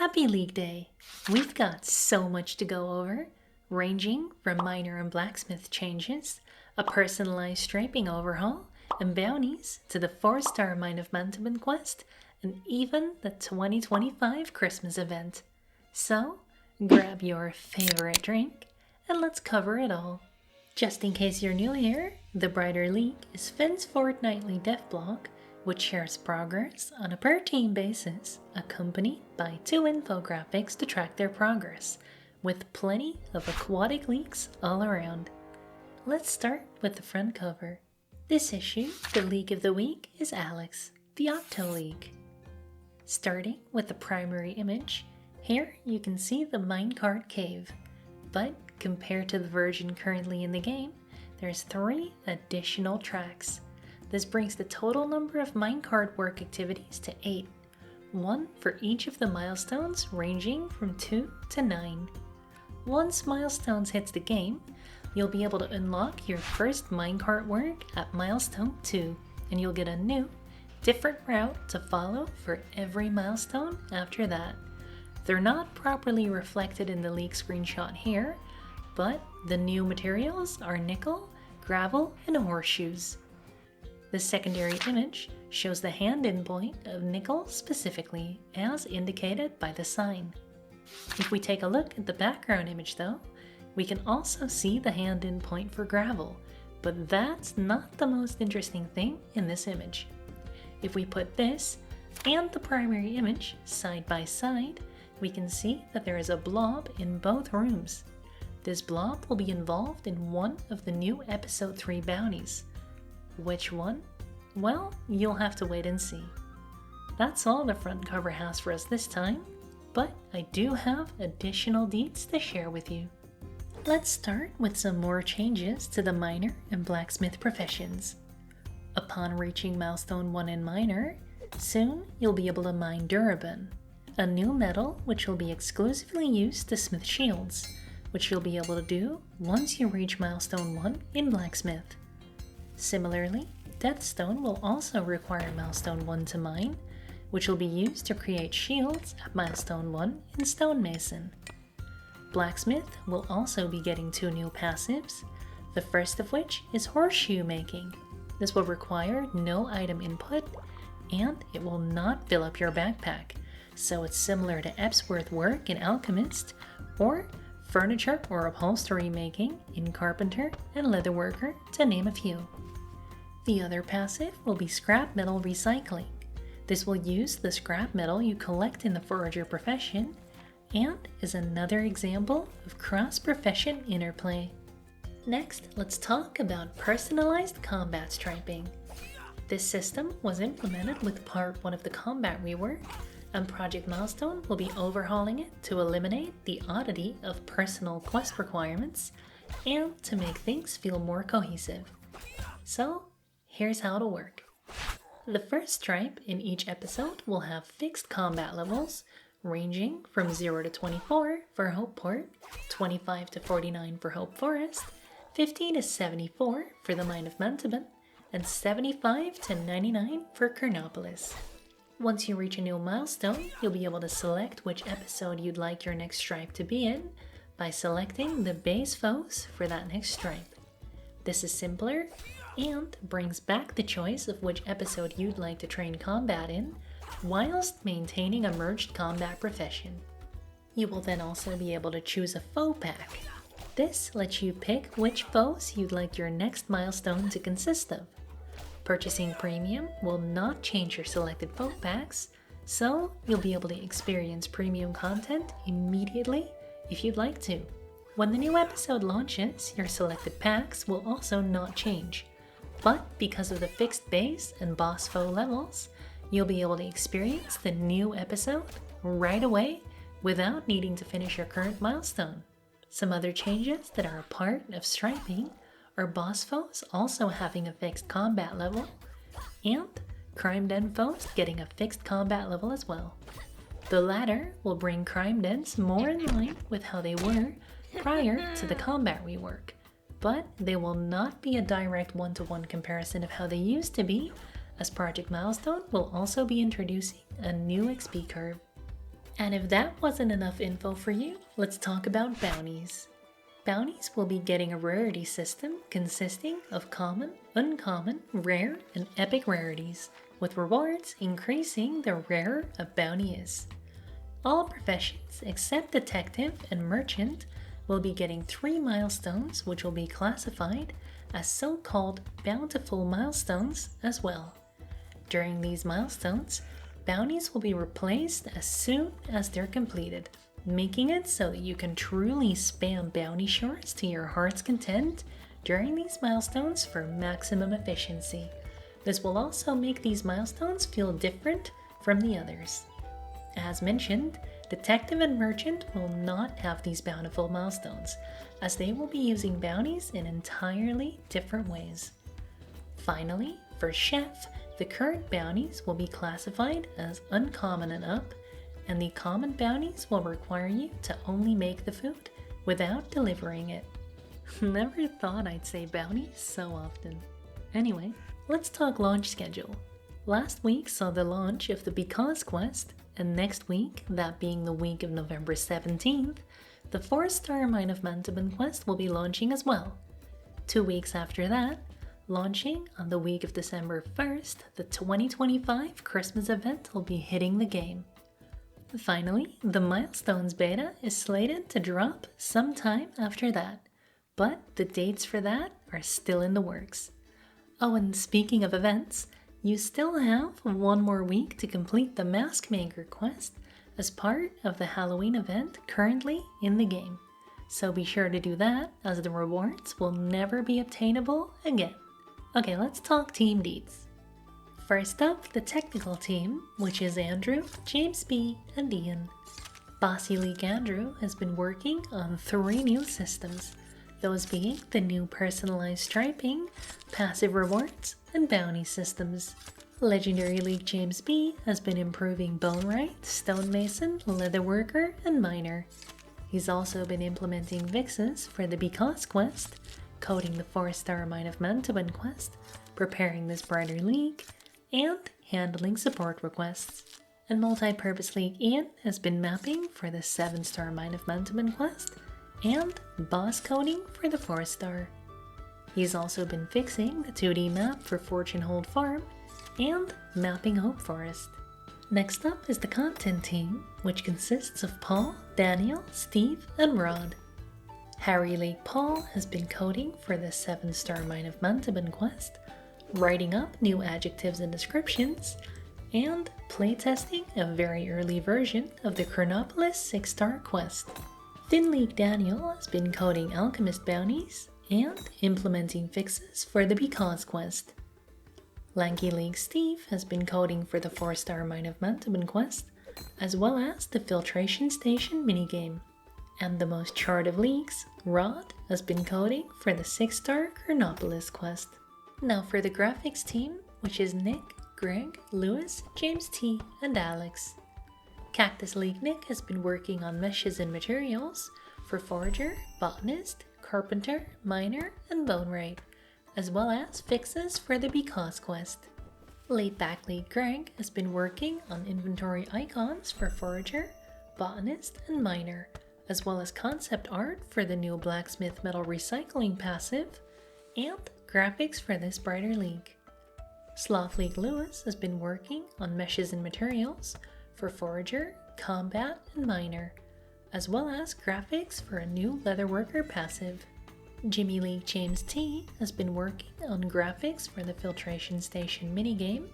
Happy Leek Day! We've got so much to go over, ranging from Miner and Blacksmith changes, a personalized striping overhaul, and bounties to the 4-star Mine of Mantuban quest, and even the 2025 Christmas event. So, grab your favorite drink, and let's cover it all. Just in case you're new here, the Brighter Leek is Finn's fortnightly dev blog, which shares progress on a per-team basis, accompanied by 2 infographics to track their progress, with plenty of aquatic leeks all around. Let's start with the front cover. This issue, the Leek of the Week, is Alex, the Octo Leek. Starting with the primary image, here you can see the minecart cave, but compared to the version currently in the game, there's 3 additional tracks. This brings the total number of minecart work activities to 8, 1 for each of the milestones ranging from 2 to 9. Once milestones hits the game, you'll be able to unlock your first minecart work at milestone 2, and you'll get a new, different route to follow for every milestone after that. They're not properly reflected in the Leek screenshot here, but the new materials are nickel, gravel, and horseshoes. The secondary image shows the hand-in point of nickel specifically, as indicated by the sign. If we take a look at the background image though, we can also see the hand-in point for gravel, but that's not the most interesting thing in this image. If we put this and the primary image side by side, we can see that there is a blob in both rooms. This blob will be involved in one of the new episode 3 bounties. Which one? Well, you'll have to wait and see. That's all the front cover has for us this time, but I do have additional deets to share with you. Let's start with some more changes to the Miner and Blacksmith professions. Upon reaching milestone 1 in Miner, soon you'll be able to mine Duraban, a new metal which will be exclusively used to smith shields, which you'll be able to do once you reach milestone 1 in Blacksmith. Similarly, Deathstone will also require milestone 1 to mine, which will be used to create shields at milestone 1 in Stonemason. Blacksmith will also be getting 2 new passives, the first of which is horseshoe making. This will require no item input, and it will not fill up your backpack, so it's similar to Epsworth work in Alchemist, or furniture or upholstery making in Carpenter and Leatherworker, to name a few. The other passive will be scrap metal recycling. This will use the scrap metal you collect in the forager profession, and is another example of cross-profession interplay. Next, let's talk about personalized combat striping. This system was implemented with part 1 of the combat rework, and Project Milestone will be overhauling it to eliminate the oddity of personal quest requirements and to make things feel more cohesive. So, here's how it'll work. The first stripe in each episode will have fixed combat levels, ranging from 0 to 24 for Hopeport, 25 to 49 for Hope Forest, 50 to 74 for the Mine of Mantuban, and 75 to 99 for Kernopolis. Once you reach a new milestone, you'll be able to select which episode you'd like your next stripe to be in by selecting the base foes for that next stripe. This is simpler and brings back the choice of which episode you'd like to train combat in, whilst maintaining a merged combat profession. You will then also be able to choose a foe pack. This lets you pick which foes you'd like your next milestone to consist of. Purchasing premium will not change your selected foe packs, so you'll be able to experience premium content immediately if you'd like to. When the new episode launches, your selected packs will also not change, but because of the fixed base and boss foe levels, you'll be able to experience the new episode right away without needing to finish your current milestone. Some other changes that are a part of striping are boss foes also having a fixed combat level, and crime den foes getting a fixed combat level as well. The latter will bring crime dens more in line with how they were prior to the combat rework, but they will not be a direct one-to-one comparison of how they used to be, as Project Milestone will also be introducing a new XP curve. And if that wasn't enough info for you, let's talk about bounties. Bounties will be getting a rarity system consisting of common, uncommon, rare, and epic rarities, with rewards increasing the rarer a bounty is. All professions except detective and merchant will be getting 3 milestones, which will be classified as so-called bountiful milestones as well. During these milestones, bounties will be replaced as soon as they're completed, making it so that you can truly spam bounty shorts to your heart's content during these milestones for maximum efficiency. This will also make these milestones feel different from the others. As mentioned, Detective and Merchant will not have these bountiful milestones, as they will be using bounties in entirely different ways. Finally, for Chef, the current bounties will be classified as uncommon and up, and the common bounties will require you to only make the food without delivering it. Never thought I'd say bounties so often. Anyway, let's talk launch schedule. Last week saw the launch of the Because quest, and next week, that being the week of November 17th, the 4-star Mine of Mantuban quest will be launching as well. 2 weeks after that, launching on the week of December 1st, the 2025 Christmas event will be hitting the game. Finally, the Milestones beta is slated to drop sometime after that, but the dates for that are still in the works. Oh, and speaking of events, you still have 1 more week to complete the Mask Maker quest as part of the Halloween event currently in the game. So be sure to do that, as the rewards will never be obtainable again. Okay, let's talk team deets. First up, the technical team, which is Andrew, James B, and Ian. Bossy Leek Andrew has been working on 3 new systems, those being the new personalized striping, passive rewards, and bounty systems. Legendary Leek James B has been improving Bonewright, Stonemason, Leatherworker, and Miner. He's also been implementing fixes for the Because quest, coding the 4-star Mine of Mantuban quest, preparing this brighter Leek, and handling support requests. And Multi-Purpose Leek Ian has been mapping for the 7-star Mine of Mantuban quest, and boss coding for the 4-star. He's also been fixing the 2D map for Fortune Hold Farm and mapping Hope Forest. Next up is the content team, which consists of Paul, Daniel, Steve, and Rod. Harry Leek Paul has been coding for the 7-star Mine of Mantuban quest, writing up new adjectives and descriptions, and playtesting a very early version of the Chronopolis 6-star quest. Thin Leek Daniel has been coding alchemist bounties and implementing fixes for the Because quest. Lanky Leek Steve has been coding for the 4-star Mine of Mantuban quest, as well as the Filtration Station minigame. And the most charred of leeks, Rod, has been coding for the 6-star Chronopolis quest. Now for the graphics team, which is Nick, Greg, Lewis, James T, and Alex. Cactus Leek Nick has been working on meshes and materials for Forager, Botanist, Carpenter, Miner, and Bonewright, as well as fixes for the Because quest. Laid Back Leek Greg has been working on inventory icons for Forager, Botanist, and Miner, as well as concept art for the new Blacksmith metal recycling passive, and graphics for this brighter Leek. Sloth Leek Lewis has been working on meshes and materials for Forager, Combat, and Miner, as well as graphics for a new Leatherworker passive. Jimmy Leek James T has been working on graphics for the Filtration Station minigame,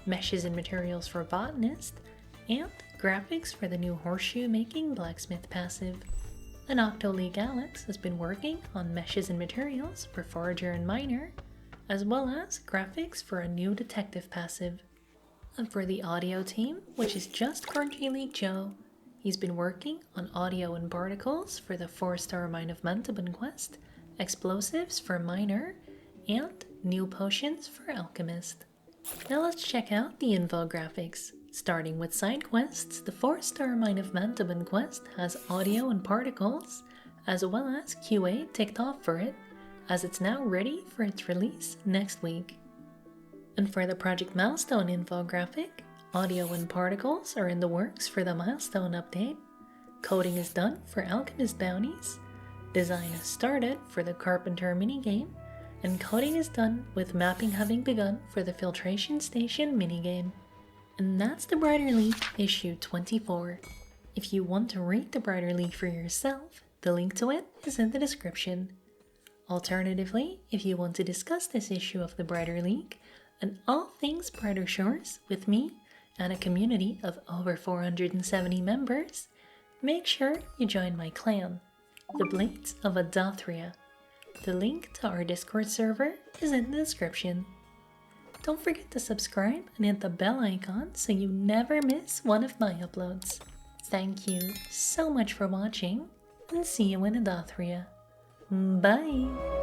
meshes and materials for Botanist, and graphics for the new Horseshoe Making Blacksmith passive. And Octo Leek Alex has been working on meshes and materials for Forager and Miner, as well as graphics for a new Detective passive. And for the audio team, which is just Crunchy Leek Joe, he's been working on audio and particles for the 4-star Mine of Mantuban quest, explosives for Miner, and new potions for Alchemist. Now let's check out the infographics. Starting with side quests, the 4-star Mine of Mantuban quest has audio and particles, as well as QA ticked off for it, as it's now ready for its release next week. And for the Project Milestone infographic, Audio and particles are in the works for the Milestone update. Coding is done for Alchemist bounties. Design has started for the Carpenter minigame. And coding is done with mapping having begun for the Filtration Station minigame. And that's the Brighter Leek issue 24. If you want to read the Brighter Leek for yourself, the link to it is in the description. Alternatively, if you want to discuss this issue of the Brighter Leek and all things Brighter Shores with me and a community of over 470 members, make sure you join my clan, the Blades of Adothria. The link to our Discord server is in the description. Don't forget to subscribe and hit the bell icon so you never miss one of my uploads. Thank you so much for watching, and see you in Adothria. Bye!